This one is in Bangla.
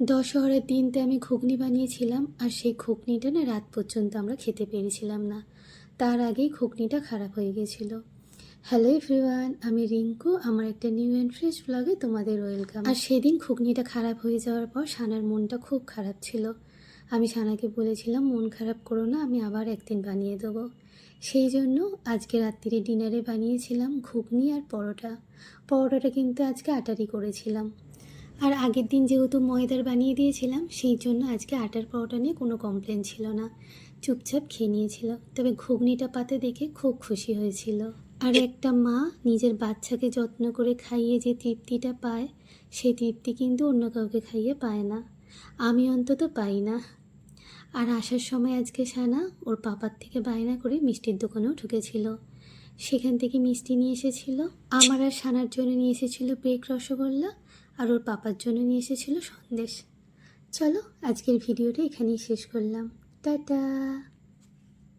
দশহরার দিনতে আমি ঘুগনি বানিয়েছিলাম, আর সেই ঘুগনিটা না রাত পর্যন্ত আমরা খেতে পেরেছিলাম না। তার আগেই ঘুগনিটা খারাপ হয়ে গেছিলো। হ্যালো এভরিওয়ান, আমি রিঙ্কু। আমার একটা নিউ অ্যান্ড ফ্রেশ ব্লগে তোমাদের ওয়েলকাম। আর সেদিন ঘুগনিটা খারাপ হয়ে যাওয়ার পর সানার মনটা খুব খারাপ ছিল। আমি সানাকে বলেছিলাম, মন খারাপ করো না, আমি আবার একদিন বানিয়ে দেবো। সেই জন্য আজকে রাত্রিরে ডিনারে বানিয়েছিলাম ঘুগনি আর পরোটা। পরোটাটা কিন্তু আজকে আটারই করেছিলাম। আর আগের দিন যেহেতু ময়দার বানিয়ে দিয়েছিলাম, সেই জন্য আজকে আটার পরোটা নিয়ে কোনো কমপ্লেন ছিল না, চুপচাপ খেয়ে নিয়েছিল। তবে ঘুগনিটা পাতে দেখে খুব খুশি হয়েছিল। আর একটা মা নিজের বাচ্চাকে যত্ন করে খাইয়ে যে তৃপ্তিটা পায়, সেই তৃপ্তি কিন্তু অন্য কাউকে খাইয়ে পায় না। আমি অন্তত পাই না। আর আসার সময় আজকে সানা ওর পাপার থেকে বায়না করে মিষ্টির দোকানেও ঢুকেছিল। সেখান থেকে মিষ্টি নিয়ে এসেছিল। আমার আর সানার জন্য নিয়ে এসেছিল পেক রসগোল্লা, আর ওর পাপার জন্য নিয়ে এসেছিল সন্দেশ। চলো আজকের ভিডিওটা এখানেই শেষ করলাম। টাটা।